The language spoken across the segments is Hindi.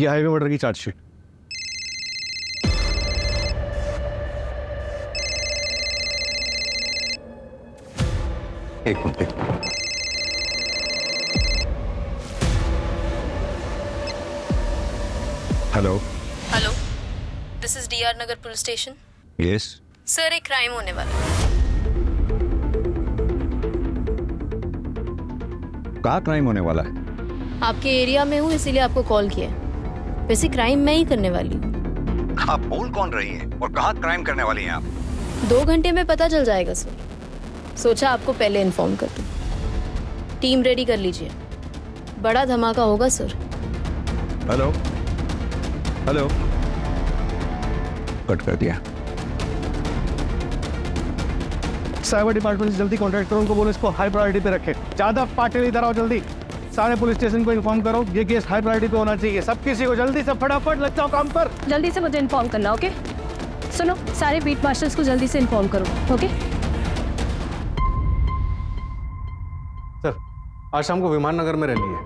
ये हाईवे मर्डर की चार्जशीट। एक minute. Hello. Hello, this is DR Nagar police station. Yes. Sir, एक क्राइम होने वाला है। कहाँ क्राइम होने वाला है? आपके एरिया में हूँ, इसीलिए आपको कॉल किया है। वैसे क्राइम मैं ही करने वाली हूँ। आप बोल कौन रही हैं और कहाँ क्राइम करने वाली हैं आप? 2 घंटे में पता चल जाएगा सर। सोचा आपको पहले इन्फॉर्म कर दूँ। टीम रेडी कर लीजिए, बड़ा धमाका होगा सर। Hello hello. कट कर दिया। साइबर डिपार्टमेंट से जल्दी कॉन्टैक्ट करो, उनको बोलो इसको हाई प्रायोरिटी पे रखें। ज्यादा पार्टी इधर आओ जल्दी। सारे पुलिस स्टेशन को इन्फॉर्म करो, ये केस हाई प्रायोरिटी पे होना चाहिए। सब किसी को जल्दी से फटाफट लग जाओ काम पर। जल्दी से मुझे इन्फॉर्म करना, ओके? सुनो, सारे बीट मार्शल्स को जल्दी से इन्फॉर्म करो, ओके? सर, आज शाम को विमान नगर में रैली है।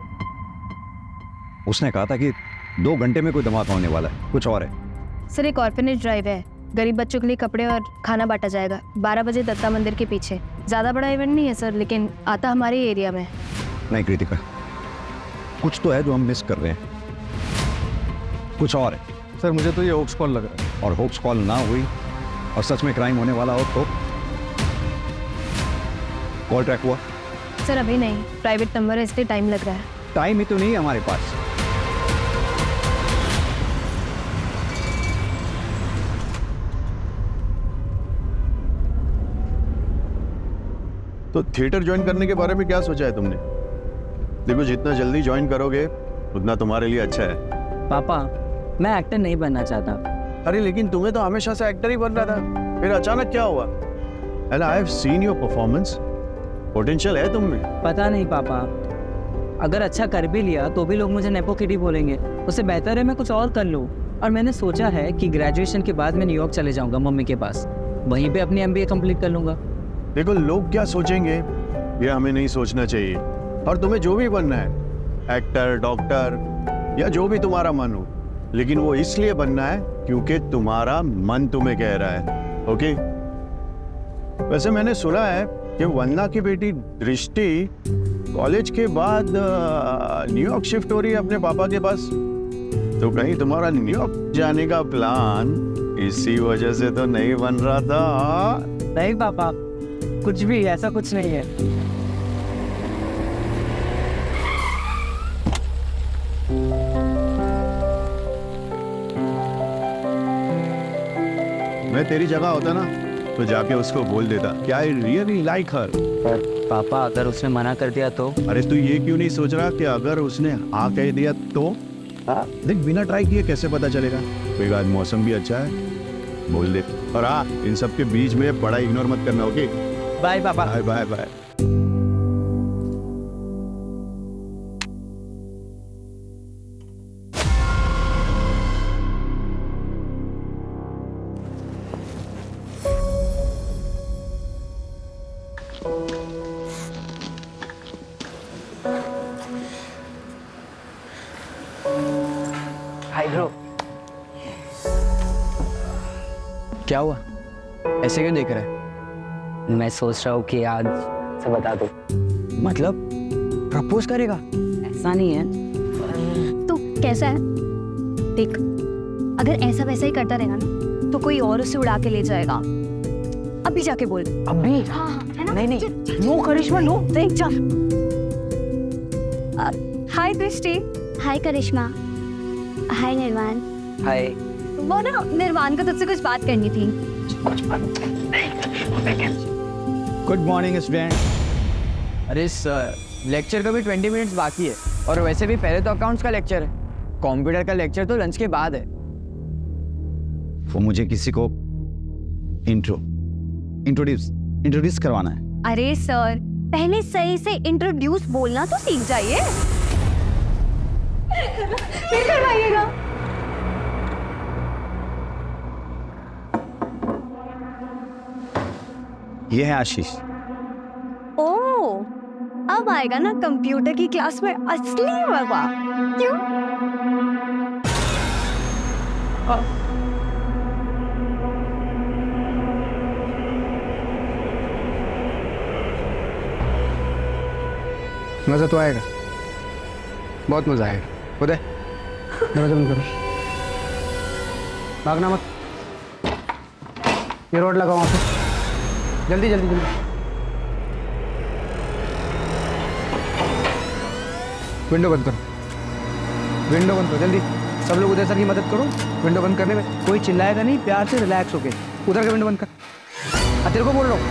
उसने कहा था कि 2 घंटे में कोई धमाका होने वाला है, कुछ और है। सर, एक ऑर्फनेज ड्राइव है, गरीब बच्चों के लिए कपड़े और खाना बांटा जाएगा 12 बजे दत्ता मंदिर के पीछे। ज़्यादा बड़ा इवेंट नहीं है सर, लेकिन आता हमारे एरिया में। नहीं कृतिका, कुछ तो है जो हम मिस कर रहे हैं, कुछ और है। सर, मुझे तो ये होप्स कॉल लग रहा है। और होप्स कॉल ना हुई और सच में क्राइम होने वाला हो तो? कॉल ट्रैक हुआ? सर अभी नहीं, प्राइवेट नंबर है इसलिए टाइम लग रहा है। टाइम ही तो नहीं है हमारे पास। तो थिएटर ज्वाइन करने के बारे में क्या सोचा है तुमने? देखो, जितना जल्दी ज्वाइन करोगे उतना तुम्हारे लिए अच्छा है। पापा, मैं एक्टर नहीं बनना चाहता। अरे लेकिन तुम्हें तो हमेशा से एक्टर ही बनना था, फिर अचानक क्या हुआ? And I have seen your performance, potential है तुम में। पता नहीं पापा, अगर अच्छा कर भी लिया तो भी लोग मुझे नेपो किडी बोलेंगे। उससे बेहतर है मैं कुछ और कर लूँ। और मैंने सोचा है कि ग्रेजुएशन के बाद मैं न्यूयॉर्क चले जाऊँगा मम्मी के पास, वहीं पे अपनी MBA कंप्लीट कर लूँगा। देखो, लोग क्या सोचेंगे ये हमें नहीं सोचना चाहिए। और तुम्हें जो भी बनना है, एक्टर, डॉक्टर या जो भी तुम्हारा मन हो, लेकिन वो इसलिए बनना है क्योंकि तुम्हारा मन तुम्हें कह रहा है। ओके? वैसे मैंने सुना है कि वंदना की बेटी दृष्टि कॉलेज के बाद न्यूयॉर्क शिफ्ट हो रही है अपने पापा के पास। तो कहीं तुम्हारा न्यूयॉर्क जाने का प्लान इसी वजह से तो नहीं बन रहा था? नहीं पापा, कुछ भी ऐसा कुछ नहीं है। मैं तेरी जगह होता ना तो जाके उसको बोल देता कि आई रियली लाइक हर। पर पापा, अगर उसने मना कर दिया तो? अरे तू ये क्यों नहीं सोच रहा कि अगर उसने हाँ कह दिया तो? देख, बिना ट्राई किए कैसे पता चलेगा? कोई आज मौसम भी अच्छा है, बोल दे। और हाँ, इन सब के बीच में बड़ा इग्नोर मत करना, ओके? बाय पापा। Bye bye bye. Hi bro. क्या हुआ? ऐसे क्यों देख रहा है? मैं सोच रहा हूँ कि आज से बता दो। मतलब प्रपोज करेगा? ऐसा नहीं है। तो कैसा है? देख, अगर ऐसा वैसा ही करता रहेगा ना तो कोई और उसे उड़ा के ले जाएगा। अभी जाके बोल। अभी? हाँ, है ना? नहीं नहीं, नो करिश्मा नो। देख जा। हाय दृष्टि। हाय करिश्मा। हाय निर्वाण। हाय। वो ना, निर्वाण को तुझसे कुछ बात करनी थी। Good morning student. अरे सर, लेक्चर का भी 20 मिनट्स बाकी है और वैसे भी पहले तो अकाउंट्स का लेक्चर है, कंप्यूटर का लेक्चर तो लंच के बाद है। वो मुझे किसी को इंट्रोड्यूस करवाना है। अरे सर, पहले सही से इंट्रोड्यूस बोलना तो सीख जाइए, फिर करवाइएगा। ये है आशीष। ओ, अब आएगा ना कंप्यूटर की क्लास में असली मजा। क्यों? मज़ा तो आएगा, बहुत मज़ा आएगा। उदय दरवाजा बंद करो, भागना मत। ये रोड लगाओ वहाँ पे, जल्दी जल्दी जल्दी। विंडो बंद करो, विंडो बंद करो जल्दी। सब लोग उदय सर की मदद करो विंडो बंद करने में। कोई चिल्लाएगा नहीं, प्यार से रिलैक्स होके उधर का विंडो बंद कर। तेरे को बोल रहा हूँ।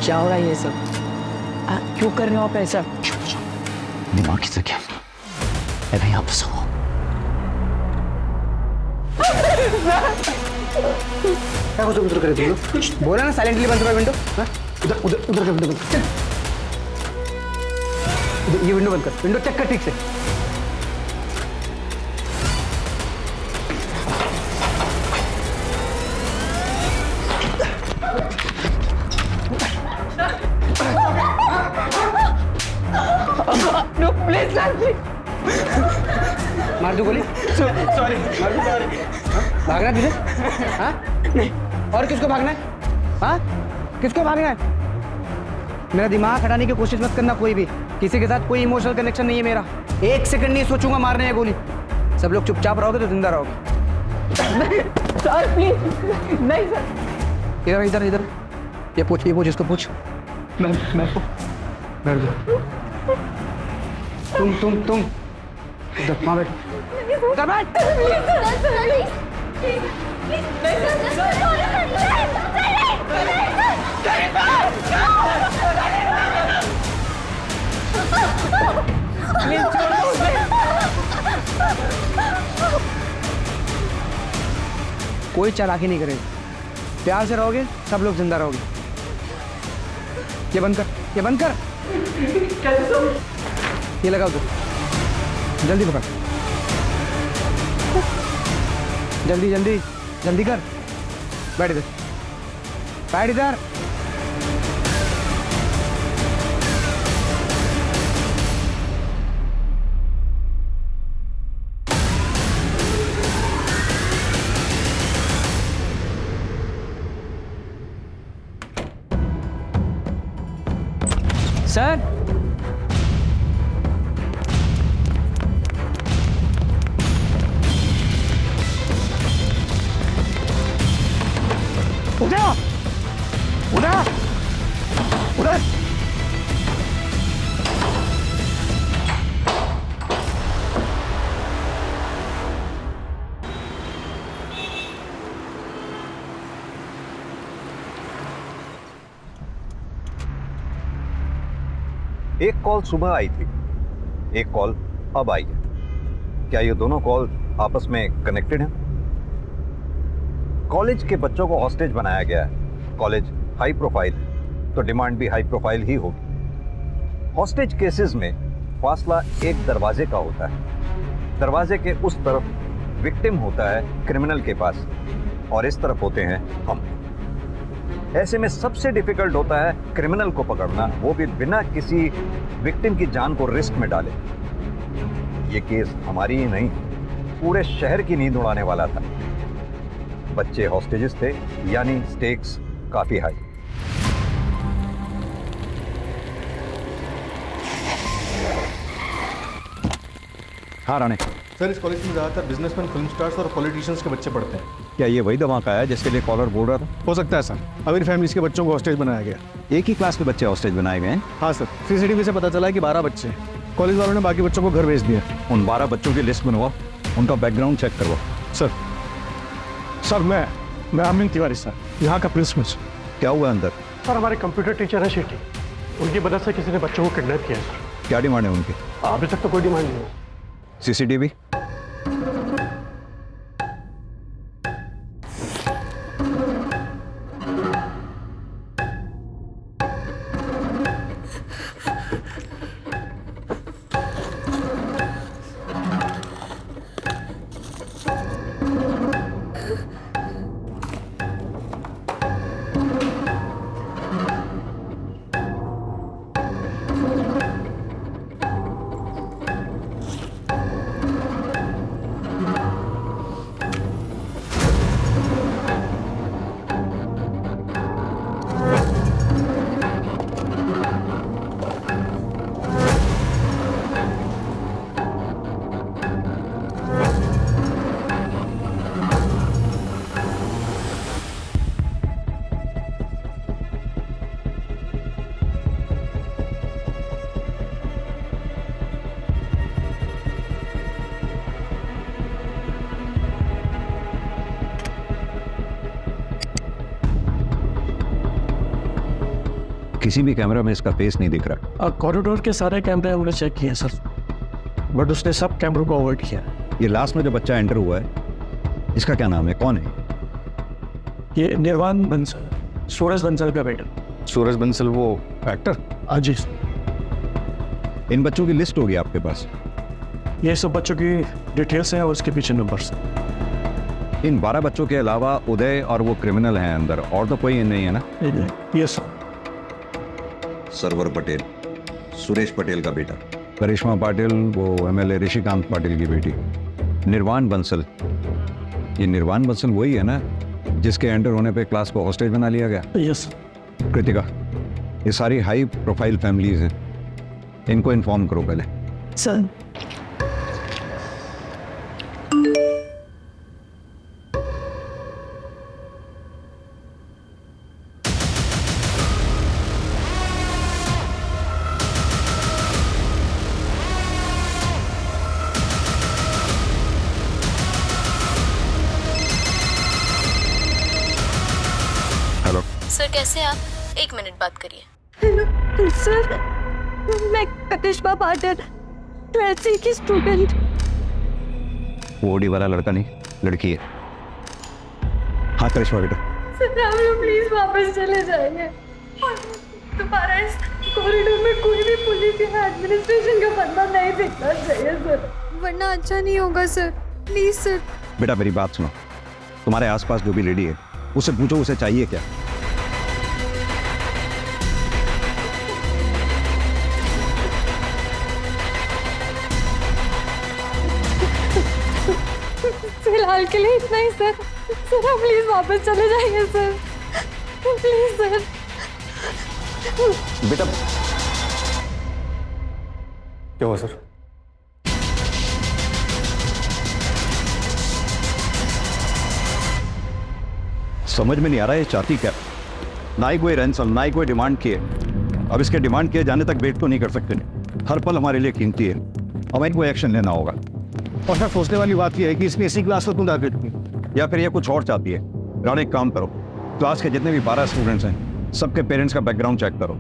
क्या हो रहा है ये सब? क्यों कर रहे हो आप ऐसा? दिमाग से क्या अभी आप सो क्या कुछ उधर करे तुम लोग? बोला ना साइलेंटली बंद करो विंडो। उधर उधर उधर का विंडो बंद कर। ये विंडो बंद कर, विंडो चेक कर ठीक से। नो प्लीज सर, मार दो गोली। सॉरी। भागना तुझे? हाँ? नहीं। और किसको भागना है? हाँ? किसको भागना है? मेरा दिमाग हटाने की कोशिश मत करना कोई भी। किसी के साथ कोई इमोशनल कनेक्शन नहीं है मेरा। 1 सेकंड नहीं सोचूंगा मारने है गोली। सब लोग चुपचाप रहोगे तो जिंदा रहोगे। सर प्लीज नहीं सर। इधर इधर इधर, ये पूछ इसको पूछ। मैं बैठ जाओ। तुम इधर वहाँ बैठ। इधर बैठ। कोई चालाकी नहीं करेगा, प्यार से रहोगे सब लोग जिंदा रहोगे। ये बंद कर, ये बंद कर। ये लगाओ तो, जल्दी पकड़, जल्दी जल्दी जल्दी कर। बैठ इधर, बैठ इधर। सर उधर उधर उधर। एक कॉल सुबह आई थी, एक कॉल अब आई है। क्या ये दोनों कॉल आपस में कनेक्टेड हैं? कॉलेज के बच्चों को हॉस्टेज बनाया गया है। कॉलेज हाई प्रोफाइल है तो डिमांड भी हाई प्रोफाइल ही होगी। हॉस्टेज केसेस में फासला एक दरवाजे का होता है। दरवाजे के उस तरफ विक्टिम होता है क्रिमिनल के पास और इस तरफ होते हैं हम। ऐसे में सबसे डिफिकल्ट होता है क्रिमिनल को पकड़ना, वो भी बिना किसी विक्टिम की जान को रिस्क में डाले। ये केस हमारी ही नहीं, पूरे शहर की नींद उड़ाने वाला था। बच्चे हॉस्टेजेस थे, यानी स्टेक्स काफी हाई। हाँ राणे, सर इस कॉलेज में ज़्यादातर बिजनेसमैन, फिल्म स्टार्स और पॉलिटिशियंस के बच्चे पढ़ते हैं। क्या ये वही धमाका है जिसके लिए कॉलर बोल रहा था? हो सकता है सर, अमीर फैमिलीज के बच्चों को हॉस्टेज बनाया गया। एक ही क्लास के बच्चे हॉस्टेज बनाए गए हैं? हाँ सर, सीसीटीवी से पता चला है कि 12 बच्चे हैं। कॉलेज वालों ने बाकी बच्चों को घर भेज दिया। उन 12 बच्चों की लिस्ट बनवाओ, उनका बैकग्राउंड चेक करवाओ। सर मैं अमिन तिवारी सर, यहाँ का प्रिंसिपल। क्या हुआ अंदर? सर हमारे कंप्यूटर टीचर है शेट्टी, उनकी मदद से किसी ने बच्चों को किडनैप किया है सर। क्या डिमांड है उनकी? अभी तक तो कोई डिमांड नहीं है। सीसीटीवी? किसी भी कैमरा में इसका फेस नहीं दिख रहा। कॉरिडोर के सारे कैमरे हमने चेक किए सर, बट उसने सब कैमरों को अवॉइड किया। ये लास्ट में जो बच्चा एंटर हुआ है, इसका क्या नाम है, कौन है? ये निर्वाण बंसल, सूरज बंसल का बेटा। सूरज बंसल वो एक्टर? हाँ जी। इन बच्चों की लिस्ट होगी आपके पास? ये सब बच्चों की डिटेल्स हैं और उसके पीछे नंबर्स। इन 12 बच्चों के अलावा उदय और वो क्रिमिनल हैं अंदर, और तो कोई नहीं है ना? ये सर। सरवर पटेल, सुरेश पटेल का बेटा। करिश्मा पाटिल वो MLA ऋषिकांत पाटिल की बेटी। निर्वाण बंसल, ये निर्वाण बंसल वही है ना जिसके एंटर होने पे क्लास को हॉस्टेज बना लिया गया? यस। कृतिका, ये सारी हाई प्रोफाइल फैमिलीज हैं, इनको इन्फॉर्म करो पहले। सर। हेलो सर कैसे हैं आप? 1 मिनट बात करिए। सर मैं करिश्मा पाटिल 12th C की स्टूडेंट। वो ओडी वाला लड़का नहीं, लड़की है। हाँ करिश्मा बेटा। सर हम लोग प्लीज वापस चले जाएंगे। दोबारा इस कॉरिडोर में कोई भी पुलिस या एडमिनिस्ट्रेशन का बंदा नहीं दिखना चाहिए सर, वरना अच्छा नहीं होगा सर। Please sir. बेटा मेरी बात सुनो, तुम्हारे आसपास जो भी लेडी है उससे पूछो उसे चाहिए क्या। फिलहाल के लिए इतना ही सर। सर आप प्लीज वापस चले जाइए सर, प्लीज सर। बेटा क्या हुआ सर? समझ में नहीं आ रहा है ये चाहती क्या। ना ही कोई रैंसम, ना ही कोई डिमांड किए। अब इसके डिमांड किए जाने तक वेट तो नहीं कर सकते। हर पल हमारे लिए कीमती है, हमें कोई एक्शन लेना होगा। और सर सोचने वाली बात यह है कि इसने इसी क्लास को क्यों टारगेट किया? या फिर ये कुछ और चाहती है। राणा एक काम करो, क्लास के जितने भी 12 स्टूडेंट्स हैं सबके पेरेंट्स का बैकग्राउंड चेक करो,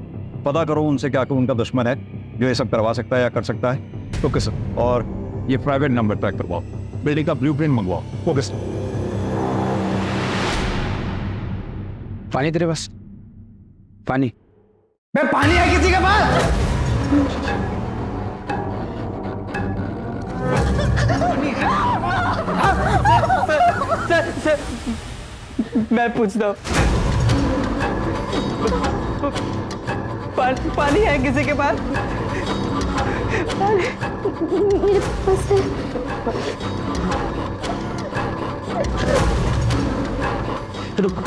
पता करो उनसे क्या उनका दुश्मन है जो ये सब करवा सकता है या कर सकता है। Okay sir. और ये प्राइवेट नंबर ट्रैक करवाओ, बिल्डिंग का ब्लूप्रिंट मंगवाओ। Okay sir. पानी तेरे पास? पानी? मैं पानी है किसी के पास? सर, मैं पूछता हूँ, पानी है किसी के पास? मेरे पास है। रुक।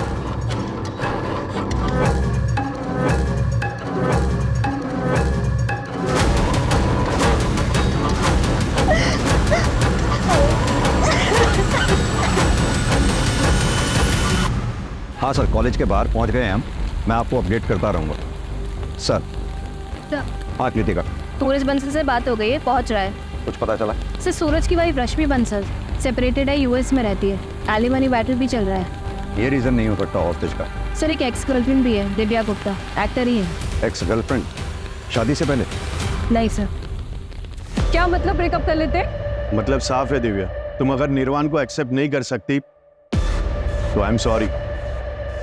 हाँ सर, कॉलेज के बाहर पहुंच गए हैं हम, मैं आपको अपडेट करता रहूँगा सर। हाँ कृतिका, सूरज बंसल से बात हो गई है, पहुंच रहा है। कुछ पता चला? सर सूरज की वाइफ रश्मि बंसल सेपरेटेड है, US में रहती है। एलिमनी बैटल भी चल रहा है। ये रीजन नहीं हो सकता हॉस्टेज का। सर एक एक्स गर्लफ्रेंड भी है, दिव्या गुप्ता, एक्टर ही है। Ex girlfriend? शादी से पहले? नहीं सर। क्या मतलब ब्रेकअप कर लेते? मतलब साफ है दिव्या, तुम अगर निर्वाण को एक्सेप्ट नहीं कर सकती तो आई एम सॉरी,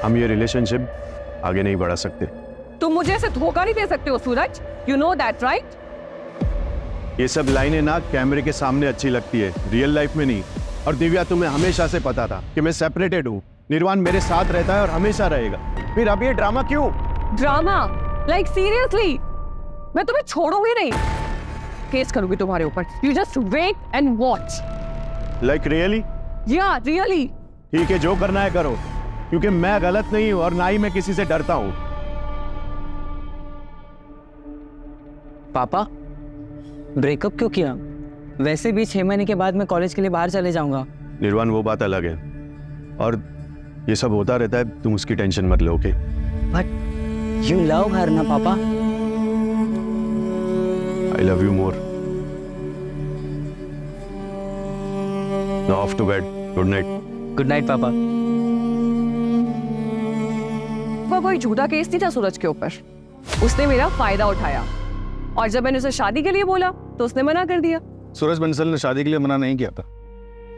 हम ये रिलेशनशिप आगे नहीं बढ़ा सकते। तुम मुझे ऐसे धोखा नहीं दे सकते हो सूरज, यू नो दैट राइट? ये सब लाइनें ना कैमरे के सामने अच्छी लगती है, रियल लाइफ में नहीं। और दिव्या तुम्हें हमेशा से पता था कि मैं सेपरेटेड हूँ, निर्वाण मेरे साथ रहता है और हमेशा रहेगा, फिर अब ये ड्रामा क्यों? ड्रामा? Like seriously? मैं तुम्हें छोड़ूंगी नहीं, केस करूंगी तुम्हारे ऊपर। You just wait and watch. Like really? या रियली। ठीक है, जो करना है करो, क्योंकि मैं गलत नहीं हूं और ना ही मैं किसी से डरता हूं। पापा ब्रेकअप क्यों किया? वैसे भी 6 महीने के बाद मैं कॉलेज के लिए बाहर चले जाऊंगा। निर्वाण वो बात अलग है, और ये सब होता रहता है, तुम उसकी टेंशन मत लो। Okay? But you love her ना पापा? I love you more. Now off to bed, good night. Good night पापा। वो कोई झूठा केस नहीं था सूरज के ऊपर, उसने मेरा फायदा उठाया और जब मैंने उसे शादी के लिए बोला तो उसने मना कर दिया। सूरज बंसल ने शादी के लिए मना नहीं किया था,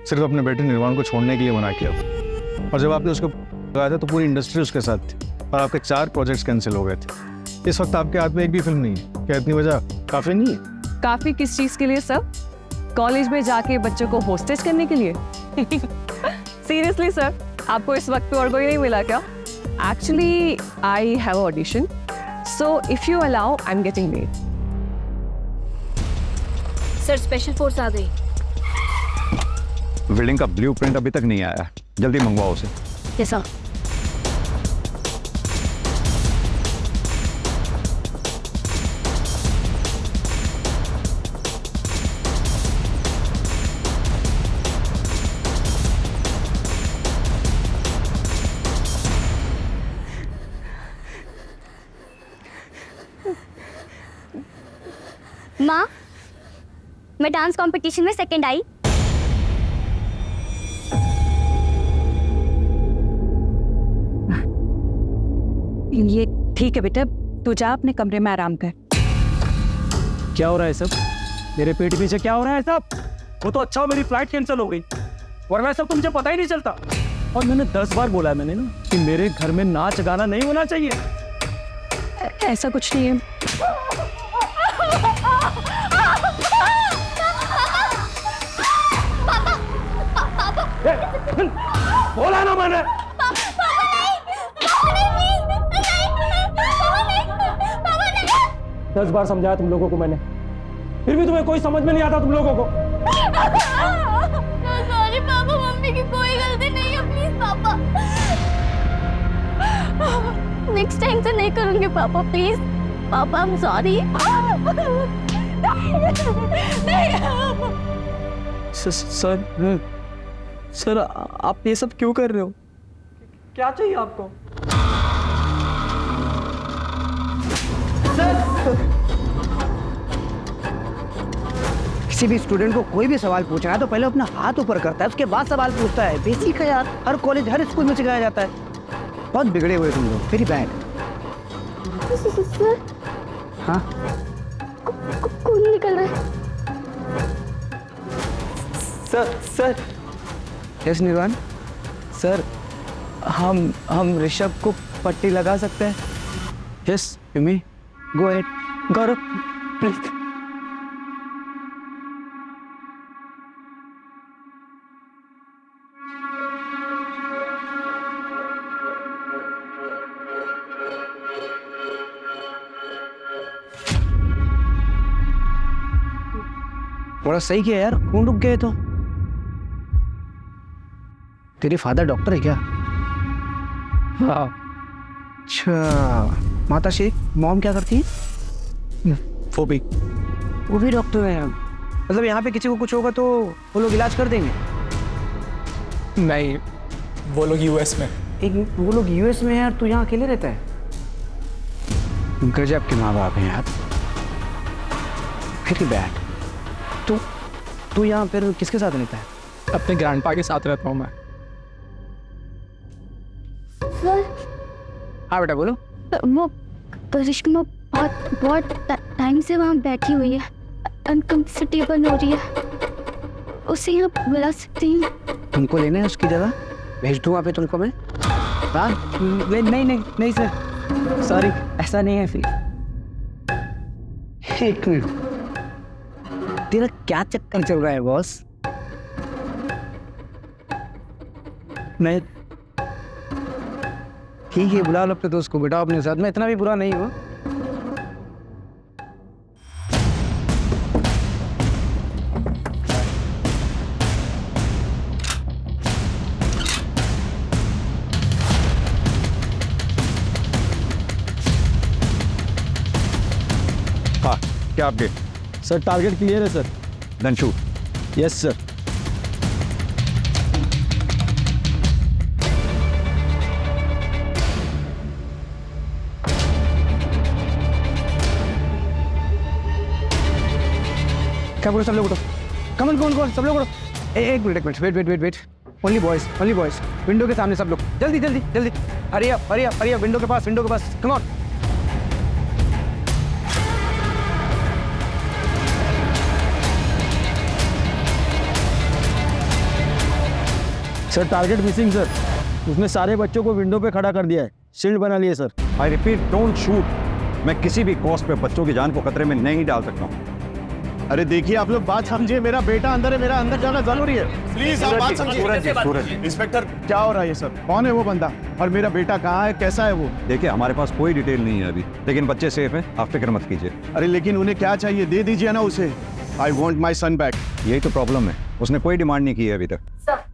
सिर्फ अपने बेटे निर्वाण को छोड़ने के लिए मना किया था। और जब आपने उसको लगाया था तो पूरी इंडस्ट्री उसके साथ थी और आपके 4 प्रोजेक्ट्स कैंसिल हो गए थे। इस वक्त आपके हाथ में एक भी फिल्म नहीं है। क्या इतनी वजह काफी नहीं है? काफी किस चीज के लिए सर? कॉलेज में जाके बच्चों को होस्टेज करने के लिए? सीरियसली सर, आपको इस वक्त पे और कोई नहीं मिला क्या? Actually I have audition, so if you allow I am getting late. Sir special force आ गई। बिल्डिंग का ब्लूप्रिंट अभी तक नहीं आया, जल्दी मंगवाओ उसे। कैसा? माँ, मैं डांस कंपटीशन में सेकंड आई। ये ठीक है बेटा, तू जा अपने कमरे में आराम कर। क्या हो रहा है सब? मेरे पेट पीछे क्या हो रहा है सब? वो तो अच्छा हो मेरी फ्लाइट कैंसिल हो गई, वरना सब तो मुझे पता ही नहीं चलता। और मैंने 10 बार बोला है मैंने ना कि मेरे घर में नाच गाना नहीं होना चाहिए। ऐसा कुछ नहीं है। बोला ना मैंने। 10 बार समझाया तुम लोगों को मैंने, फिर भी तुम्हें कोई समझ में नहीं आता तुम लोगों को। सॉरी पापा, मम्मी की कोई गलती नहीं है, प्लीज पापा। नेक्स्ट टाइम से नहीं करूंगी पापा, प्लीज पापा, आई एम सॉरी। सर आप ये सब क्यों कर रहे हो? क्या चाहिए आपको? किसी भी स्टूडेंट को कोई भी सवाल पूछना है तो पहले अपना हाथ ऊपर करता है, उसके बाद सवाल पूछता है। बेसिक है यार, हर कॉलेज हर स्कूल में सिखाया जाता है। बहुत बिगड़े हुए तुम लोग, वेरी बैड। सर, हाँ खून निकल रहा है। सर यस निर्वाण सर, हम ऋषभ को पट्टी लगा सकते हैं? Yes Yumi, go ahead. Gaurav please. बड़ा सही किया यार, खून रुक गए तो। तेरे फादर डॉक्टर है क्या? हाँ। अच्छा, माता श्री मॉम क्या करती है? वो भी डॉक्टर है। मतलब यहाँ पे किसी को कुछ होगा तो वो लोग इलाज कर देंगे? नहीं, वो लोग यूएस में। वो लोग यूएस में है और तू यहाँ अकेले रहता है? गजब के माँ बाप हैं यार। फिर बैठ। तू यहाँ फिर किसके साथ रहता है? अपने ग्रैंडपा के साथ रहता हूँ मैं। हाँ बेटा बोलो। वो करिश्मा बहुत टाइम से वहाँ बैठी हुई है, अनकंफर्टेबल हो रही है। उसे यहाँ बुला सकती हैं? तुमको लेना है उसकी जगह? भेज दूँ वहाँ पे तुमको मैं? हाँ नहीं सर, सॉरी, ऐसा नहीं है। फिर एक मिनट, तेरा क्या चक्कर चल रहा है बॉस? नहीं ठीक है, बुला लो अपने दोस्त को, बेटा अपने साथ। मैं इतना भी बुरा नहीं हूँ। हाँ, क्या अपडेट? सर टारगेट क्लियर है sir. Then shoot. Yes sir. क्या बोलो सब लोग उठो, कमन सब लोग उठो। एक minute wait. Only boys, window के सामने सब लोग, जल्दी हरी अप, विंडो के पास, come on. Sir target missing sir. उसने सारे बच्चों को विंडो पे खड़ा कर दिया है, शील्ड बना लिए sir. I repeat, don't shoot. मैं किसी भी कॉस्ट पे बच्चों की जान को खतरे में नहीं डाल सकता हूँ। अरे देखिए आप लोग बात समझिए, मेरा बेटा अंदर है, मेरा अंदर जाना जरूरी है। प्लीज आप बात समझिए। सूरज जी, इंस्पेक्टर क्या हो रहा है ये सब? कौन है वो बंदा और मेरा बेटा कहाँ है, कैसा है वो? देखिए हमारे पास कोई डिटेल नहीं है अभी, लेकिन बच्चे सेफ हैं, आप फिक्र मत कीजिए। अरे लेकिन उन्हें क्या चाहिए, दे दीजिए ना उसे। I want my son back. यही तो प्रॉब्लम है, उसने कोई डिमांड नहीं की है अभी तक। सर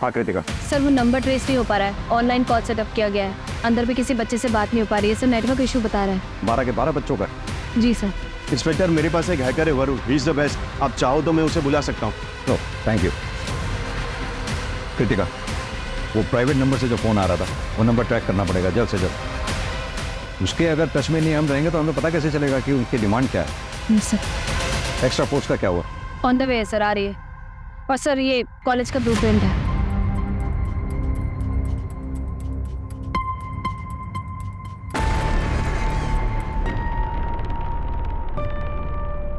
हाँ कृतिका। सर वो नंबर ट्रेस नहीं हो पा रहा है, ऑनलाइन कॉल सेटअप किया गया है, अंदर भी किसी बच्चे से बात नहीं हो पा रही है सर, नेटवर्क इशू बता रहा है। 12 के 12 बच्चों का। जी सर। इंस्पेक्टर मेरे पास एक हैकर है Varun, he is the best. आप चाहो तो मैं उसे बुला सकता हूँ। No thank you. कृतिका, वो प्राइवेट नंबर से जो फ़ोन आ रहा था वो नंबर ट्रैक करना पड़ेगा जल्द से जल्द। उसके अगर टच में नहीं हम रहेंगे तो हमें पता कैसे चलेगा कि उनकी डिमांड क्या है। सर एक्स्ट्रा फोर्स का क्या हुआ? ऑन द वे है सर, आ रही है। और सर ये कॉलेज का ब्लूप्रिंट है।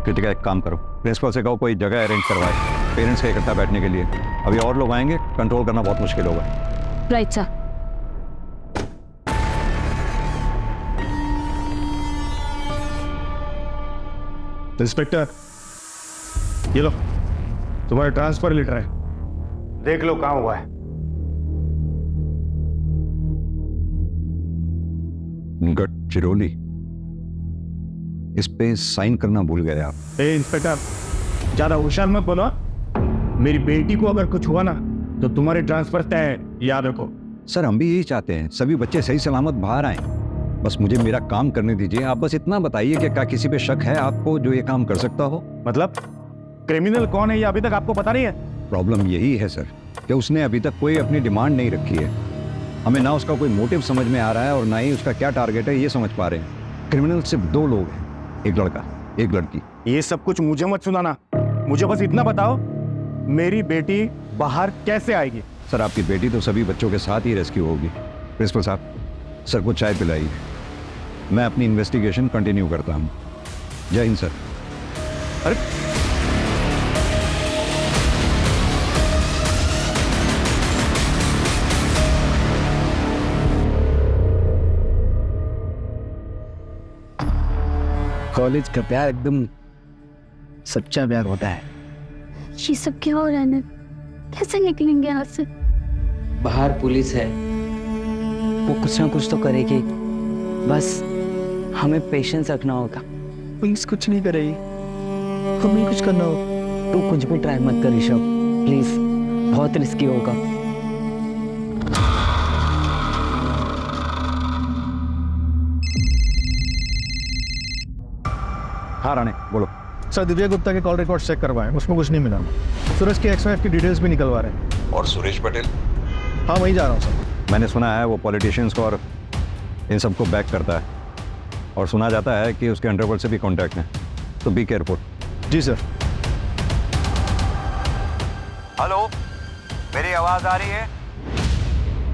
कृतिका एक काम करो, प्रिंसिपल से कहो कोई जगह अरेंज करवाए पेरेंट्स के इकट्ठा बैठने के लिए। अभी और लोग आएंगे, कंट्रोल करना बहुत मुश्किल होगा। Right sir. इंस्पेक्टर ये लो, तुम्हारा ट्रांसफर लेटर है, देख लो कहाँ हुआ है। गडचिरोली, इस पे साइन करना भूल गए आप। ए इंस्पेक्टर, ज्यादा होशियार मत बनो। मेरी बेटी को अगर कुछ हुआ ना तो तुम्हारे ट्रांसफर तय है, याद रखो। सर हम भी यही चाहते हैं, सभी बच्चे सही सलामत बाहर आए। बस मुझे मेरा काम करने दीजिए। आप बस इतना बताइए कि क्या किसी पे शक है आपको जो ये काम कर सकता हो? मतलब क्रिमिनल कौन है ये अभी तक आपको पता नहीं है? प्रॉब्लम यही है सर कि उसने अभी तक कोई अपनी डिमांड नहीं रखी है। हमें ना उसका कोई मोटिव समझ में आ रहा है और ना ही उसका क्या टारगेट है ये समझ पा रहे हैं। क्रिमिनल सिर्फ 2 लोग हैं, एक लड़का एक लड़की। ये सब कुछ मुझे मत सुनाना, मुझे बस इतना बताओ मेरी बेटी बाहर कैसे आएगी? सर आपकी बेटी तो सभी बच्चों के साथ ही रेस्क्यू होगी। प्रिंसिपल साहब, सर को चाय पिलाइए, मैं अपनी इन्वेस्टिगेशन कंटिन्यू करता हूँ। जय हिंद सर। अरे कॉलेज का प्यार एकदम सच्चा प्यार होता है। ये सब क्या हो रहा है ना? कैसे निकलेंगे यहाँ से? बाहर पुलिस है, वो कुछ ना कुछ तो करेगी, बस हमें पेशेंस रखना होगा। पुलिस कुछ नहीं करेगी, हमें कुछ करना होगा। तू कुछ भी ट्राई मत कर ऋषभ, प्लीज, बहुत रिस्की होगा। हाँ राणे बोलो। सर दिव्या गुप्ता के कॉल रिकॉर्ड चेक करवाएं, उसमें कुछ नहीं मिला। सूरज के एक्स-वाइफ की डिटेल्स भी निकलवा रहे हैं। और सुरेश पटेल? हाँ वहीं जा रहा हूँ सर। मैंने सुना है वो पॉलिटिशियंस को और इन सबको बैक करता है, और सुना जाता है कि उसके अंडरवर्ल्ड से भी कांटेक्ट है, तो बी केयरफुल। जी सर। हेलो, मेरी आवाज आ रही है?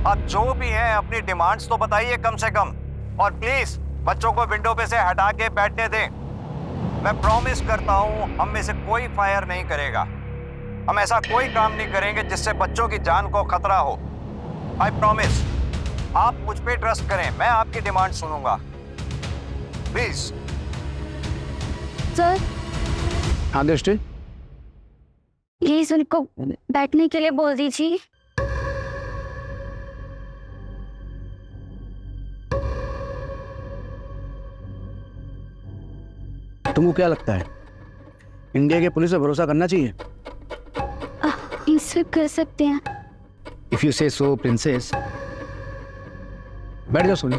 अब जो भी है अपनी डिमांड्स तो बताइए कम से कम, और प्लीज बच्चों को विंडो पे से हटा के बैठने दें। मैं प्रॉमिस करता हूं हम में से कोई फायर नहीं करेगा। हम ऐसा कोई काम नहीं करेंगे जिससे बच्चों की जान को खतरा हो। I promise. आप मुझ पे ट्रस्ट करें, मैं आपकी डिमांड सुनूंगा, प्लीज। सर हाँ दृष्टि, प्लीज उनको बैठने के लिए बोल दीजिए। तुमको क्या लगता है इंडिया के पुलिस पे भरोसा करना चाहिए? इससे कर सकते हैं। इफ यू से सो प्रिंसेस। बैठ जाओ सोनी।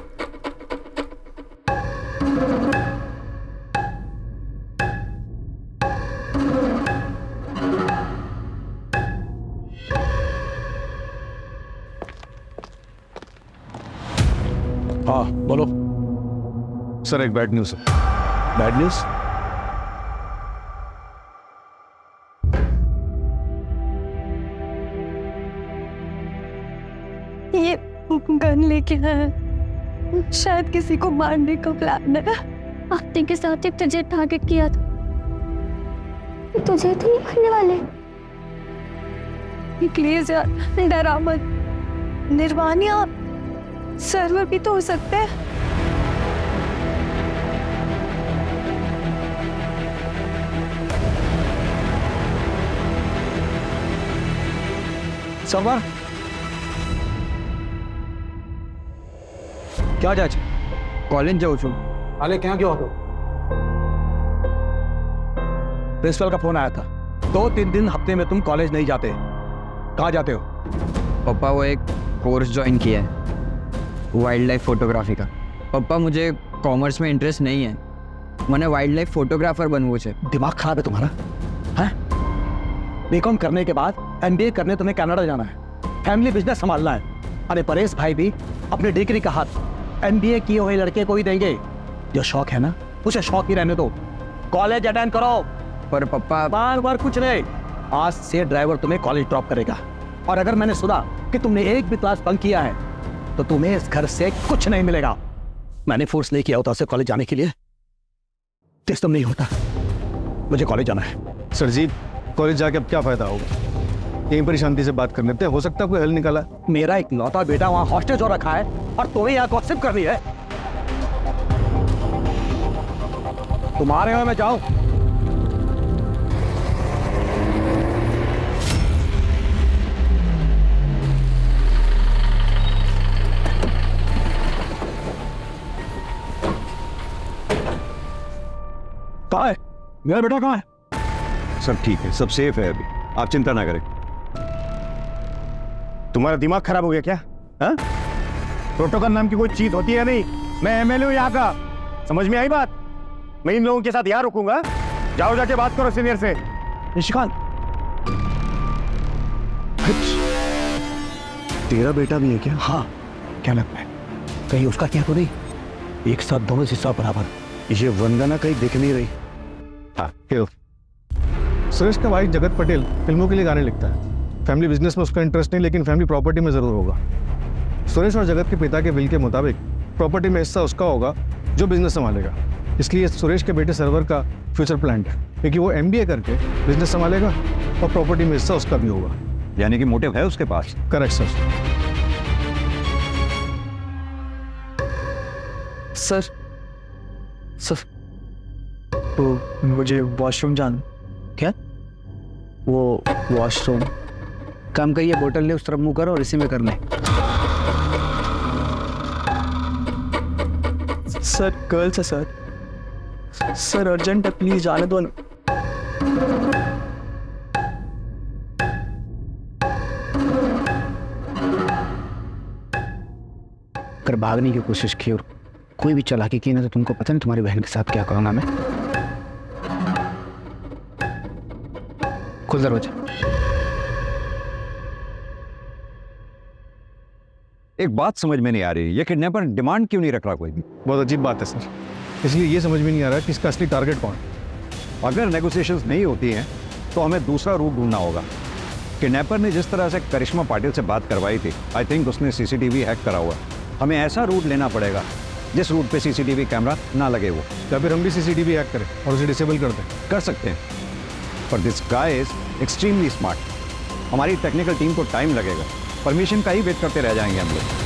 हाँ बोलो। सर एक बैड न्यूज़ है। Bad news? ये गन लेके आया, शायद किसी को मारने का प्लान है। आफ्ते के साथ एक तुझे टारगेट किया था, तुझे तो नहीं मारने वाले। प्लीज यार डरा मत। निर्वाण या सर्वर भी तो हो सकते हैं। सर्वर क्या जाए कॉलेज जाओ छो हाले क्या क्यों हो? प्रिंसिपल का फोन आया था 2-3 दिन हफ्ते में तुम कॉलेज नहीं जाते। कहाँ जाते हो? पापा वो एक कोर्स ज्वाइन किया है वाइल्ड लाइफ फोटोग्राफी का। पापा मुझे कॉमर्स में इंटरेस्ट नहीं है, मैंने वाइल्ड लाइफ फोटोग्राफर बनवो छे। दिमाग खराब है तुम्हारा? हैं? बीकॉम करने के बाद एमबीए करने तुम्हें कनाडा जाना है, फैमिली बिजनेस संभालना है। अरे परेश भाई भी अपने डिग्री का हाथ एमबीए किए हुए लड़के को ही देंगे। जो शौक है ना उसे शौक ही रहने दो, कॉलेज अटेंड करो। पर पापा बार बार कुछ नहीं, आज से ड्राइवर तुम्हें कॉलेज ड्रॉप करेगा। और अगर मैंने सुना कि तुमने एक भी क्लास बंक किया है तो तुम्हें इस घर से कुछ नहीं मिलेगा। मैंने फोर्स नहीं किया होता उसे कॉलेज जाने के लिए, सिस्टम नहीं होता। मुझे कॉलेज जाना है। सर जी कॉलेज जाके अब क्या फायदा होगा? यहीं पर ही शांति से बात कर लेते हैं, हो सकता है कोई हल निकाला। मेरा एक लौता बेटा वहां हॉस्टेज हो रखा है और तुम्हें यहाँ गॉसिप कर रही है। तुम्हारे में मैं जाऊं? कहाँ है मेरा बेटा? कहाँ है? सब ठीक है, सब सेफ है अभी, आप चिंता ना करें। तुम्हारा दिमाग खराब हो गया क्या? हाँ? प्रोटोकॉल नाम की कोई चीज होती है नहीं। मैं एमएलए हूं यहाँ का, समझ में आई बात? मैं इन लोगों के साथ यहाँ रुकूंगा। जाओ जाके बात करो सीनियर से। निशिकांत, तेरा बेटा भी है क्या? हाँ क्या लगता है कहीं उसका क्या तो नहीं? एक साथ दोनों हिस्सा बराबर। ये वंदना कहीं दिख नहीं रही। हाँ हेलो, सुरेश का भाई जगत पटेल फिल्मों के लिए गाने लिखता है। फैमिली बिजनेस में उसका इंटरेस्ट नहीं, लेकिन फैमिली प्रॉपर्टी में ज़रूर होगा। सुरेश और जगत के पिता के विल के मुताबिक प्रॉपर्टी में हिस्सा उसका होगा जो बिजनेस संभालेगा। इसलिए सुरेश के बेटे सर्वर का फ्यूचर प्लान है, क्योंकि वो एमबीए करके बिजनेस संभालेगा और प्रॉपर्टी में हिस्सा उसका भी होगा। यानी कि मोटिव है उसके पास। Correct sir. सर सर तो मुझे वॉशरूम जाना। क्या? वो वॉशरूम काम करिए, बोतल ले उस तरफ मुंह करो और इसी में करना है। सर गर्ल्स है सर, सर अर्जेंट है, प्लीज जाने दो ना। अगर भागने की कोशिश की और कोई भी चालाकी की ना तो तुमको पता नहीं तुम्हारी बहन के साथ क्या करूंगा मैं। खुद दरवाजा। एक बात समझ में नहीं आ रही, ये किडनैपर डिमांड क्यों नहीं रख रहा कोई भी? बहुत अजीब बात है सर, इसलिए ये समझ में नहीं आ रहा कि इसका असली टारगेट कौन है। अगर नेगोशिएशंस नहीं होती हैं तो हमें दूसरा रूट ढूंढना होगा। किडनैपर ने जिस तरह से करिश्मा पाटिल से बात करवाई थी, आई थिंक उसने सीसीटीवी हैक करा हुआ है। हमें ऐसा रूट लेना पड़ेगा जिस रूट पे सीसीटीवी कैमरा ना लगे वो। या फिर हम भी सीसीटीवी हैक करें और उसे डिसेबल कर दें। कर सकते हैं, पर this guy is extremely smart. हमारी टेक्निकल टीम को टाइम लगेगा, परमिशन का ही वेट करते रह जाएंगे हम लोग।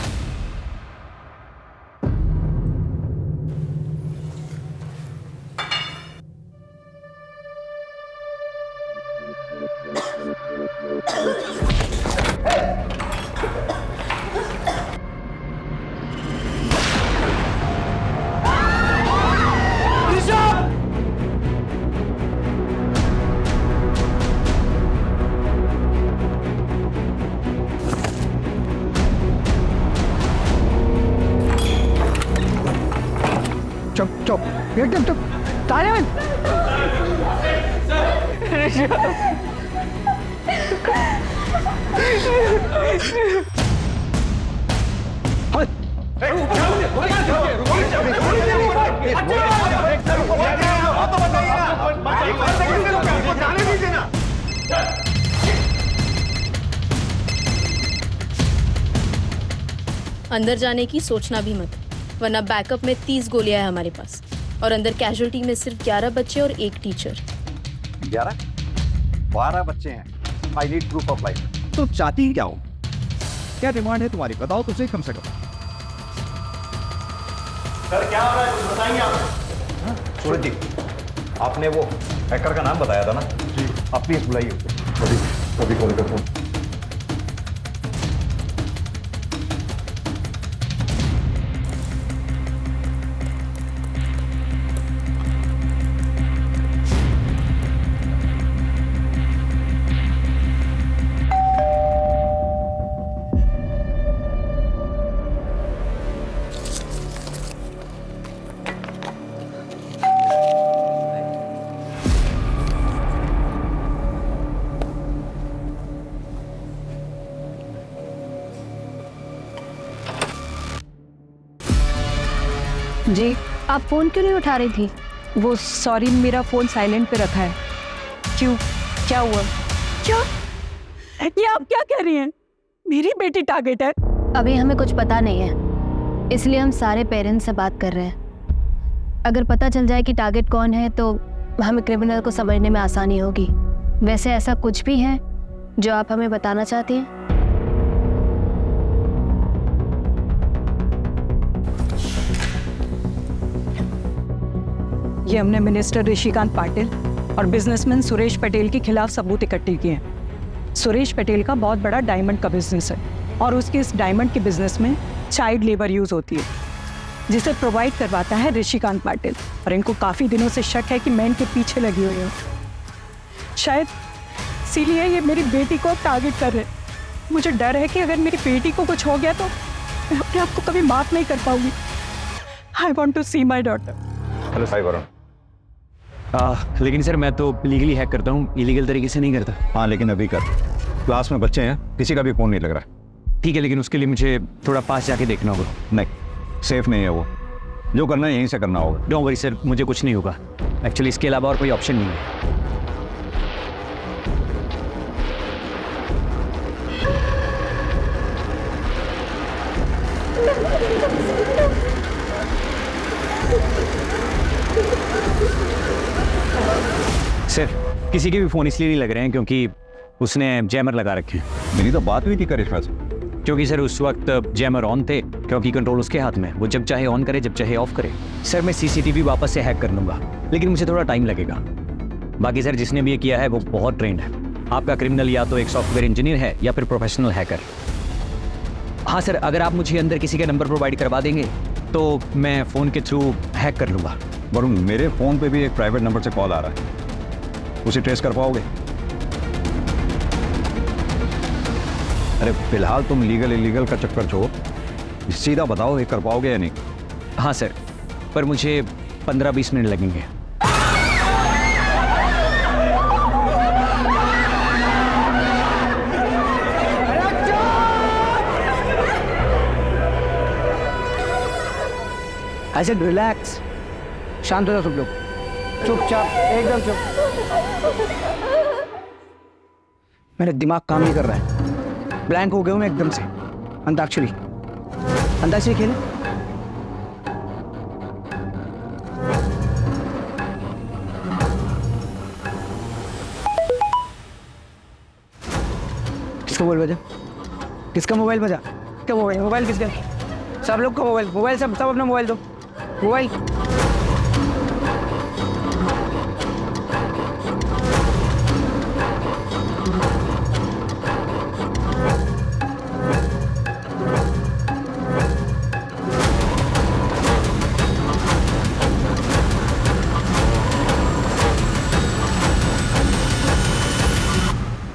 चुप चुप एकदम चुप। साइलेंट। अंदर जाने की सोचना भी मत, वरना बैकअप में 30 गोलियां है हमारे पास और अंदर कैजुअल्टी में सिर्फ 11 बच्चे और 1 टीचर। 11? 12 बच्चे हैं। I need proof of life. तो चाहती क्या हो? क्या डिमांड है तुम्हारी? बताओ तो सही कम से कम। सर क्या हो रहा है, कुछ बताएंगे आप? सूरज जी, आपने वो हैकर का नाम बताया था ना जी, आप प्लीज बुलाइए उसे। अभी कॉल करता हूँ। जी, आप फोन क्यों नहीं उठा रही थी? वो सॉरी, मेरा फ़ोन साइलेंट पे रखा है। क्यों, क्या हुआ? क्या? ये आप क्या कह रही हैं? मेरी बेटी टारगेट है? अभी हमें कुछ पता नहीं है, इसलिए हम सारे पेरेंट्स से बात कर रहे हैं। अगर पता चल जाए कि टारगेट कौन है तो हमें क्रिमिनल को समझने में आसानी होगी। वैसे ऐसा कुछ भी है जो आप हमें बताना चाहती हैं? ये हमने मिनिस्टर ऋषिकांत पाटिल और बिजनेसमैन सुरेश पटेल के खिलाफ सबूत इकट्ठे किए हैं। सुरेश पटेल का बहुत बड़ा डायमंड का बिजनेस है और उसके इस डायमंड के बिजनेस में चाइल्ड लेबर यूज होती है, जिसे प्रोवाइड करवाता है ऋषिकांत पाटिल। और इनको काफ़ी दिनों से शक है कि मैं इनके पीछे लगी हुई हूँ। शायद इसीलिए ये मेरी बेटी को टारगेट कर रहे हैं। मुझे डर है कि अगर मेरी बेटी को कुछ हो गया तो मैं अपने आप को कभी माफ नहीं कर पाऊंगी। I want to see my daughter. Hello Sai Varun. लेकिन सर मैं तो लीगली हैक करता हूँ, इलीगल तरीके से नहीं करता। हाँ लेकिन अभी कर, क्लास में बच्चे हैं, किसी का भी फोन नहीं लग रहा। ठीक है, लेकिन उसके लिए मुझे थोड़ा पास जाके देखना होगा। नहीं, सेफ नहीं है वो। जो करना है यहीं से करना होगा। डोंट वरी सर, मुझे कुछ नहीं होगा। एक्चुअली इसके अलावा और कोई ऑप्शन नहीं है। सर किसी के भी फ़ोन इसलिए नहीं लग रहे हैं क्योंकि उसने जैमर लगा रखे हैं। मेरी तो बात हुई थी करिश्मा से। क्योंकि सर उस वक्त जैमर ऑन थे, क्योंकि कंट्रोल उसके हाथ में, वो जब चाहे ऑन करे जब चाहे ऑफ करे। सर मैं सीसीटीवी वापस से हैक कर लूँगा, लेकिन मुझे थोड़ा टाइम लगेगा। बाकी सर जिसने भी ये किया है वो बहुत ट्रेंड है। आपका क्रिमिनल या तो एक सॉफ्टवेयर इंजीनियर है या फिर प्रोफेशनल हैकर। हाँ सर, अगर आप मुझे अंदर किसी का नंबर प्रोवाइड करवा देंगे तो मैं फ़ोन के थ्रू हैक कर लूँगा। वरुण, मेरे फ़ोन पे भी एक प्राइवेट नंबर से कॉल आ रहा है, उसे ट्रेस कर पाओगे? अरे फिलहाल तुम लीगल इलीगल का चक्कर छोड़ो, सीधा बताओ ये कर पाओगे या नहीं? हाँ सर, पर मुझे 15-20 मिनट लगेंगे। आई सेड रिलैक्स, शांत हो जाओ सब लोग, चुपचाप, एकदम चुप। मेरा दिमाग काम नहीं कर रहा है, ब्लैंक हो गया हूँ मैं एकदम से। अंताक्षरी, अंताक्षरी खेले? किसका मोबाइल बजा? किसका मोबाइल बजा? क्या मोबाइल? मोबाइल किसका? सब लोग का मोबाइल, मोबाइल सब अपना मोबाइल दो। मोबाइल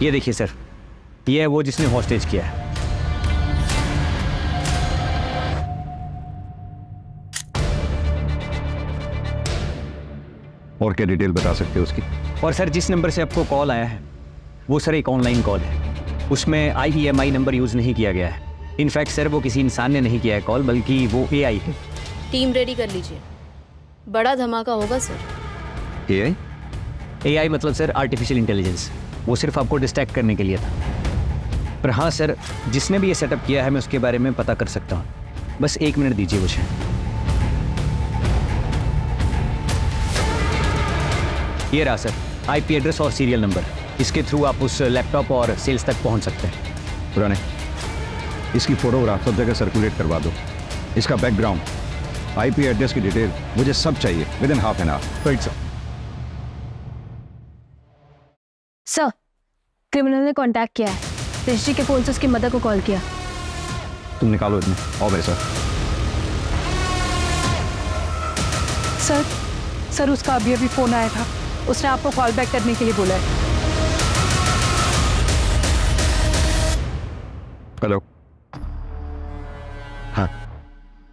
ये देखिए सर, ये है वो जिसने हॉस्टेज किया है। और क्या डिटेल बता सकते हो उसकी? और सर जिस नंबर से आपको कॉल आया है वो सर एक ऑनलाइन कॉल है, उसमें IEMI नंबर यूज़ नहीं किया गया है। इनफैक्ट सर वो किसी इंसान ने नहीं किया है कॉल, बल्कि वो AI है। टीम रेडी कर लीजिए, बड़ा धमाका होगा सर। AI मतलब सर आर्टिफिशियल इंटेलिजेंस, वो सिर्फ आपको डिस्ट्रैक्ट करने के लिए था। पर हाँ सर, जिसने भी ये सेटअप किया है मैं उसके बारे में पता कर सकता हूँ, बस 1 मिनट दीजिए मुझे। ये रहा सर IP एड्रेस और सीरियल नंबर, इसके थ्रू आप उस लैपटॉप और सेल्स तक पहुँच सकते हैं। पुराने इसकी फोटोग्राफ सब जगह सर्कुलेट करवा दो। इसका बैकग्राउंड, आईपी एड्रेस की डिटेल मुझे सब चाहिए with in half an hour. Right sir. Sir, criminal ने कांटेक्ट किया है, ऋषि के फोन से उसकी मदर को कॉल किया। तुम निकालो इतने। आओ मेरे साथ। सर उसका अभी अभी फोन आया था, उसने आपको कॉल बैक करने के लिए बोला है। हेलो। हाँ,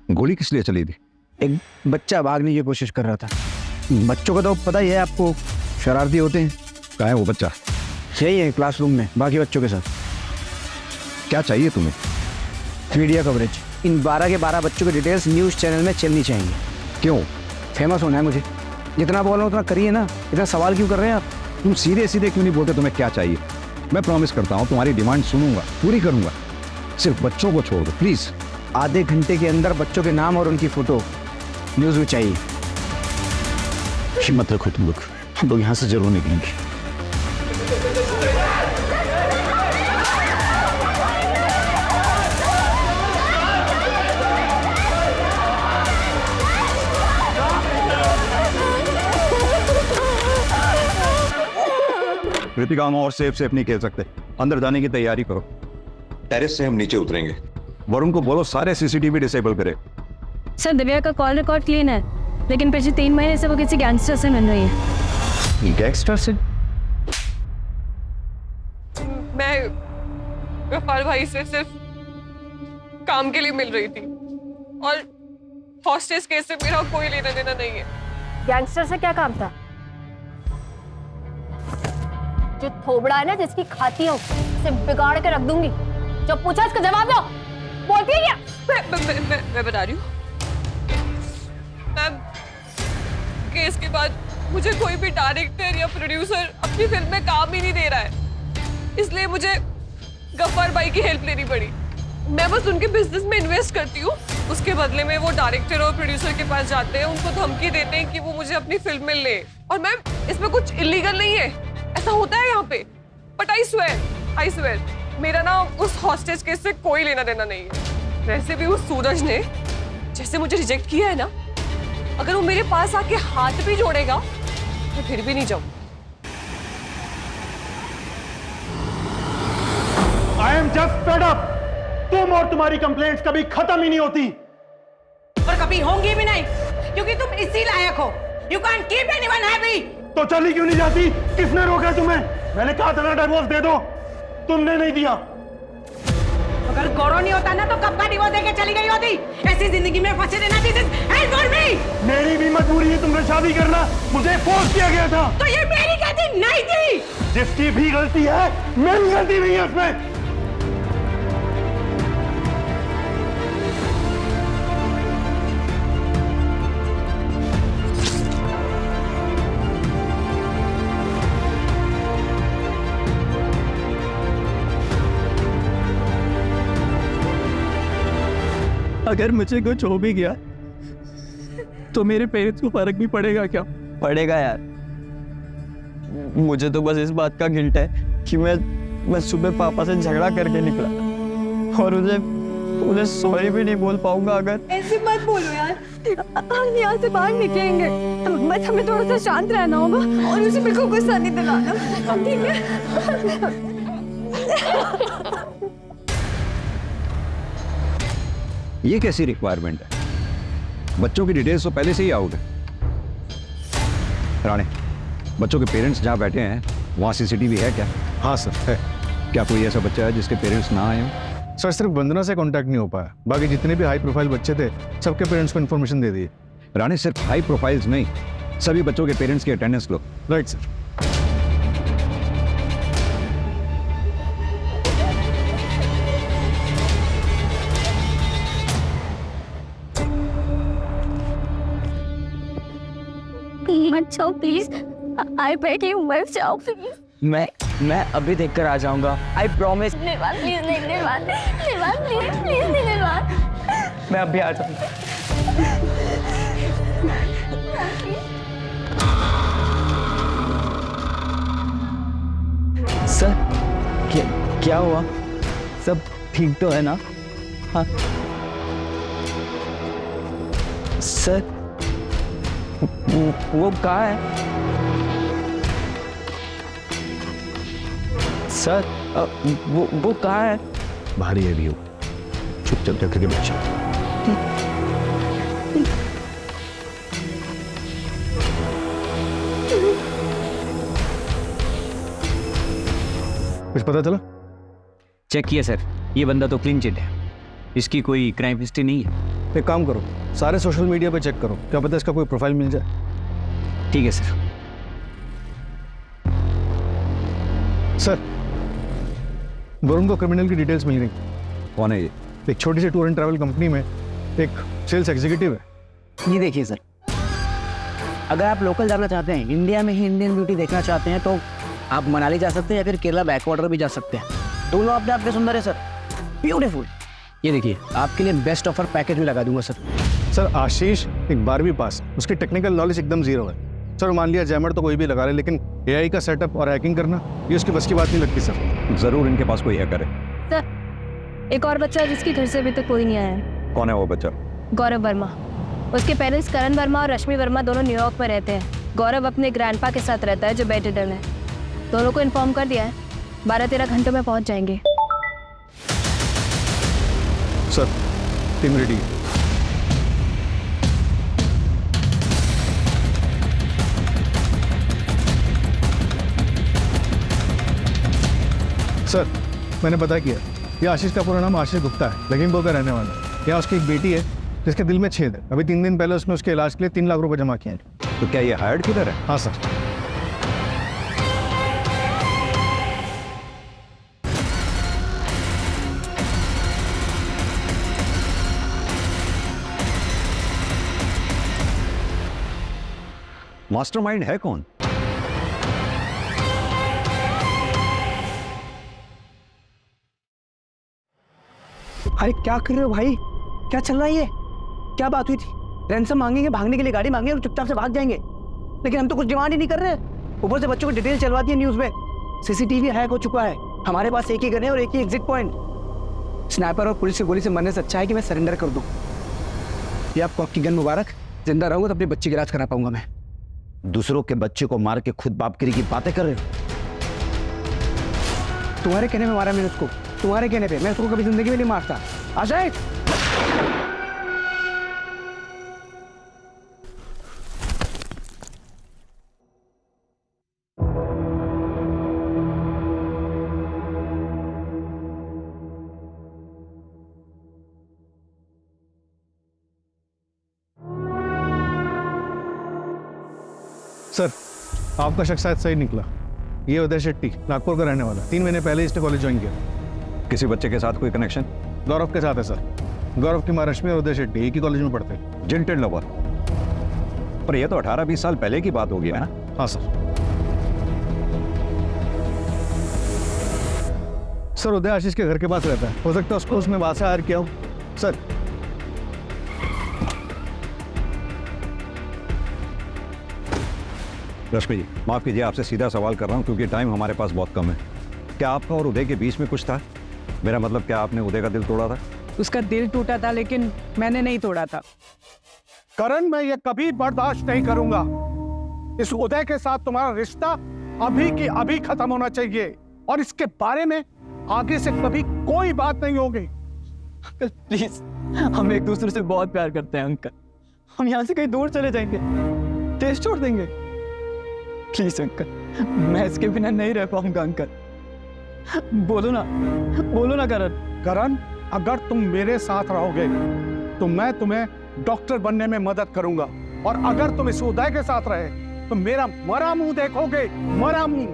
गोली किस लिए चली थी? एक बच्चा भागने की कोशिश कर रहा था। बच्चों का तो पता ही है आपको, शरारती होते हैं। कहाँ है वो बच्चा? यही है क्लासरूम में बाकी बच्चों के साथ। क्या चाहिए तुम्हें? मीडिया कवरेज, इन 12 के 12 बच्चों की डिटेल्स न्यूज़ चैनल में चलनी चाहिए। क्यों? फेमस होना है मुझे। जितना बोल रहा हूँ उतना करिए ना, इतना सवाल क्यों कर रहे हैं आप? तुम सीधे सीधे क्यों नहीं बोलते तुम्हें क्या चाहिए? मैं प्रॉमिस करता हूँ तुम्हारी डिमांड सुनूंगा, पूरी करूंगा। सिर्फ बच्चों को छोड़ दो प्लीज। आधे घंटे के अंदर बच्चों के नाम और उनकी फोटो न्यूज़ में चाहिए। हिम्मत रखो तुम लोग, हम लोग यहाँ से जरूर निकलेंगे। कृतिका, हम और सेफ नहीं खेल सकते। अंदर जाने की तैयारी करो। टेरेस से हम नीचे उतरेंगे। वरुण को बोलो सारे सीसीटीवी डिसेबल करे। सर, दिव्या का कॉल रिकॉर्ड क्लीन है, लेकिन पिछले 3 महीने से वो किसी गैंगस्टर से मिल रही है। गैंगस्टर से? मैं गफ्फार भाई से सिर्फ काम के लिए मिल रही थी और हॉस्टेज केस से मेरा कोई लेना देना नहीं है। गैंगस्टर से क्या काम था? जो थोबड़ा है ना, जिसकी खाती हूँ, उसे बिगाड़ के रख दूंगी। जो पूछा इसका जवाब दो। बोलती है क्या? मैं बता रही हूँ मैम, केस के बाद मुझे कोई भी डायरेक्टर या प्रोड्यूसर अपनी फिल्म में काम ही नहीं दे रहा है, इसलिए मुझे गफ्फार भाई की हेल्प लेनी पड़ी। मैं बस उनके बिजनेस में इन्वेस्ट करती हूँ, उसके बदले में वो डायरेक्टर और प्रोड्यूसर के पास जाते हैं, उनको धमकी देते हैं कि वो मुझे अपनी फिल्म में ले। और मैम, इसमें कुछ इलीगल नहीं है, ऐसा होता है यहाँ पे। बट आई स्वेयर मेरा ना उस हॉस्टेज केस से कोई लेना देना नहीं है। वैसे भी उस सूरज ने जैसे मुझे रिजेक्ट किया है ना, अगर वो मेरे पास आके हाथ भी जोड़ेगा मैं फिर भी नहीं जाऊँ। I am just fed up. तुम और तुम्हारी कंप्लेंट्स कभी खत्म ही नहीं होती और कभी होंगी भी नहीं, क्योंकि तुम इसी लायक हो। You can't keep anyone happy. तो चली क्यों नहीं जाती? किसने रोका तुम्हें? मैंने कहा था ना डिवोर्स दे दो, तुमने नहीं दिया। अगर गौरव नहीं होता ना तो कब का डिवोर्स देके चली गई होती। ऐसी जिंदगी में फंसे रहना, this is hello for me. मेरी भी मजबूरी है तुमसे शादी करना, मुझे फोर्स किया गया था। तो ये मेरी गलती नहीं थी। जिसकी भी गलती है, मेरी गलती नहीं है उसमें। अगर मुझे कुछ हो भी गया तो मेरे पेरेंट्स को फर्क भी पड़ेगा क्या? पड़ेगा यार। मुझे तो बस इस बात का गिल्ट है कि मैं सुबह पापा से झगड़ा करके निकला और उन्हें सॉरी भी नहीं बोल पाऊंगा। अगर ऐसे मत बोलो यार, हम यहाँ से बाहर निकलेंगे, बस हमें थोड़ा सा शांत रहना होगा और उसे बिल्कुल गुस्सा नहीं दिलाना, ठीक है? ये कैसी रिक्वायरमेंट है? बच्चों की डिटेल्स तो पहले से ही आउट है। राणे, बच्चों के पेरेंट्स जहाँ बैठे हैं वहाँ सीसीटीवी है क्या? हाँ सर, है। क्या कोई ऐसा बच्चा है जिसके पेरेंट्स ना आए हों? सर, सिर्फ वंदना से कांटेक्ट नहीं हो पाया, बाकी जितने भी हाई प्रोफाइल बच्चे थे सबके पेरेंट्स को इन्फॉर्मेशन दे दी। राणे, सिर्फ हाई प्रोफाइल्स नहीं, सभी बच्चों के पेरेंट्स की अटेंडेंस लो। Right sir. मत जाओ प्लीज, आई बेग यू, मत जाओ प्लीज। मैं अभी देखकर आ जाऊंगा, आई प्रॉमिस। निर्वाण प्लीज, निर्वाण प्लीज, प्लीज निर्वाण। मैं अभी आ जाऊंगा। सर, क्या हुआ? सब ठीक तो है ना? हाँ सर, वो कहाँ है सर? वो कहाँ है? बाहर ही है भी, चुपचाप जाकर के बैठ जाओ। कुछ पता चला? चेक किया सर, ये बंदा तो क्लीन चिट है, इसकी कोई क्राइम हिस्ट्री नहीं है। एक काम करो, सारे सोशल मीडिया पे चेक करो, क्या पता इसका कोई प्रोफाइल मिल जाए। ठीक है सर। सर, वरुण को क्रिमिनल की डिटेल्स मिल गई। कौन है ये? एक छोटी सी टूर एंड ट्रैवल कंपनी में एक सेल्स एग्जीक्यूटिव है। ये देखिए सर, अगर आप लोकल जाना चाहते हैं, इंडिया में ही इंडियन ब्यूटी देखना चाहते हैं, तो आप मनाली जा सकते हैं या फिर केरला बैकवाटर भी जा सकते हैं। दोनों अपने आप में सुंदर है सर, ब्यूटीफुल। ये देखिए, आपके लिए बेस्ट ऑफर पैकेज भी लगा दूंगा सर। सर आशीष एक 12वीं पास, उसकी टेक्निकल नॉलेज एकदम जीरो है। सर मान लिया जैमर तो कोई भी लगा ले, लेकिन एआई का सेटअप और हैकिंग करना ये उसकी बस की बात नहीं लगती सर। जरूर इनके पास कोई हैकर है। सर, एक और बच्चा है जिसके घर से अभी तक कोई नहीं आया है। कौन है वो बच्चा? गौरव वर्मा। उसके पेरेंट्स करण वर्मा और रश्मि वर्मा दोनों न्यूयॉर्क में रहते हैं। गौरव अपने ग्रैंडपा के साथ रहता है जो बेड रिडन है। दोनों को इन्फॉर्म कर दिया है, 12-13 घंटों में पहुंच जाएंगे। Sir team ready. सर मैंने पता किया, ये आशीष का पूरा नाम आशीष गुप्ता है, लखीमपुर का रहने वाला है। यहाँ उसकी एक बेटी है जिसके दिल में छेद है। अभी 3 दिन पहले उसने उसके इलाज के लिए 3 लाख रुपए जमा किए हैं। तो क्या ये हायर्ड किलर है? हाँ सर। मास्टरमाइंड है कौन? अरे क्या कर रहे हो भाई, क्या चल रहा है ये? क्या बात हुई थी? रैंसम मांगेंगे, भागने के लिए गाड़ी मांगेंगे और चुपचाप से भाग जाएंगे, लेकिन हम तो कुछ डिमांड ही नहीं कर रहे। ऊपर से बच्चों को डिटेल चलवा दी है न्यूज में। सीसीटीवी हैक हो चुका है, हमारे पास एक ही गन है और एक ही एग्जिट पॉइंट। स्नाइपर और पुलिस की गोली से मरने से अच्छा है कि मैं सरेंडर कर दूं। ये आपको आपकी गन मुबारक। जिंदा रहूंगा तो अपने बच्चे की इलाज करा पाऊंगा मैं। दूसरों के बच्चे को मार के खुद बापगिरी की बातें कर रहे हो? तुम्हारे कहने में मारा मैंने उसको, तुम्हारे कहने पे। मैं उसको कभी जिंदगी में नहीं मारता। अजय, सर आपका शक शायद सही निकला। ये उदय शेट्टी नागपुर का रहने वाला, 3 महीने पहले इसने कॉलेज ज्वाइन किया। किसी बच्चे के साथ कोई कनेक्शन? गौरव के साथ है सर। गौरव की माँ रश्मि और उदय शेट्टी एक ही कॉलेज में पढ़ते हैं। जिंटेड लवर। पर ये तो 18-20 साल पहले की बात होगी, है ना? हाँ सर। सर उदय आशीष के घर के पास रहता है, हो सकता है उसको उसने वहां से हायर किया हो सर। रश्मि जी, माफ कीजिए, आपसे सीधा सवाल कर रहा हूँ क्योंकि टाइम हमारे पास बहुत कम है। क्या आपका और उदय के बीच में कुछ था? मेरा मतलब, क्या आपने उदय का दिल तोड़ा था? उसका दिल टूटा था, लेकिन मैंने नहीं तोड़ा था। करण, मैं ये कभी बर्दाश्त नहीं करूंगा। इस उदय के साथ तुम्हारा रिश्ता अभी की अभी खत्म होना चाहिए और इसके बारे में आगे से कभी कोई बात नहीं होगी। अंकल प्लीज, हम एक दूसरे से बहुत प्यार करते हैं अंकल। हम यहाँ से कहीं दूर चले जाएंगे, देश छोड़ देंगे। प्लीज अंकल, मैं इसके बिना नहीं रह पाऊंगा अंकल। बोलो ना करण। करण, अगर तुम मेरे साथ रहोगे तो मैं तुम्हें डॉक्टर बनने में मदद करूंगा, और अगर तुम इस उदय के साथ रहे तो मेरा मरा मुंह देखोगे, मरा मुंह।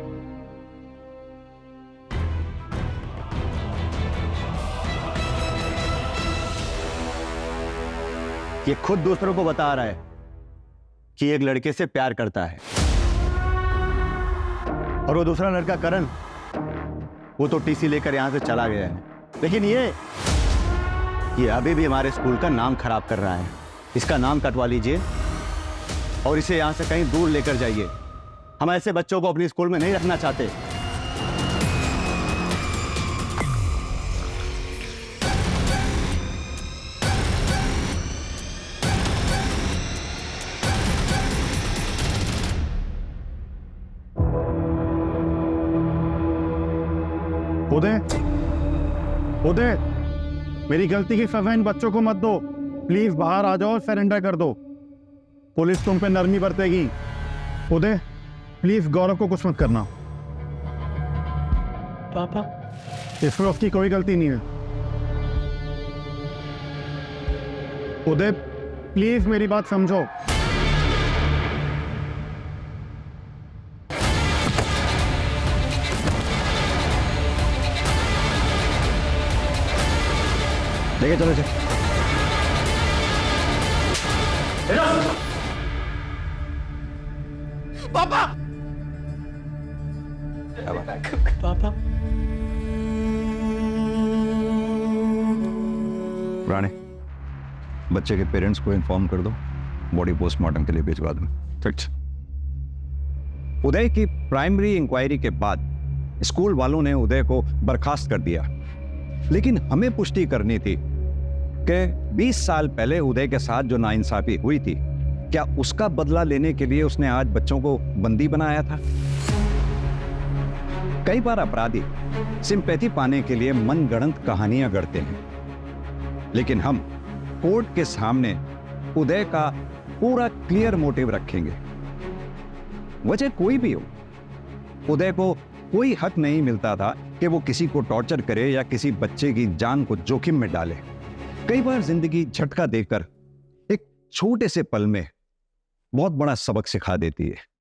ये खुद दूसरों को बता रहा है कि एक लड़के से प्यार करता है, और वो दूसरा लड़का करण, वो तो टीसी लेकर यहां से चला गया है। लेकिन ये अभी भी हमारे स्कूल का नाम खराब कर रहा है। इसका नाम कटवा लीजिए और इसे यहां से कहीं दूर लेकर जाइए। हम ऐसे बच्चों को अपनी स्कूल में नहीं रखना चाहते। उदय, मेरी गलती की सजा इन बच्चों को मत दो। प्लीज बाहर आ जाओ और सरेंडर कर दो। पुलिस तुम पे नरमी बरतेगी। उदय, प्लीज गौरव को कुछ मत करना। पापा, इसमें उसकी कोई गलती नहीं है। उदय, प्लीज मेरी बात समझो। लेके चलो जी। पापा, पापा। राणे, बच्चे के पेरेंट्स को इन्फॉर्म कर दो, बॉडी पोस्टमार्टम के लिए भिजवा दो। ठीक। उदय की प्राइमरी इंक्वायरी के बाद स्कूल वालों ने उदय को बर्खास्त कर दिया, लेकिन हमें पुष्टि करनी थी कि 20 साल पहले उदय के साथ जो नाइंसाफी हुई थी, क्या उसका बदला लेने के लिए उसने आज बच्चों को बंदी बनाया था? कई बार अपराधी सिंपैथी पाने के लिए मनगढ़ंत कहानियां गढ़ते हैं, लेकिन हम कोर्ट के सामने उदय का पूरा क्लियर मोटिव रखेंगे। वजह कोई भी हो, उदय को कोई हक नहीं मिलता था कि वो किसी को टॉर्चर करे या किसी बच्चे की जान को जोखिम में डाले। कई बार जिंदगी झटका देकर एक छोटे से पल में बहुत बड़ा सबक सिखा देती है।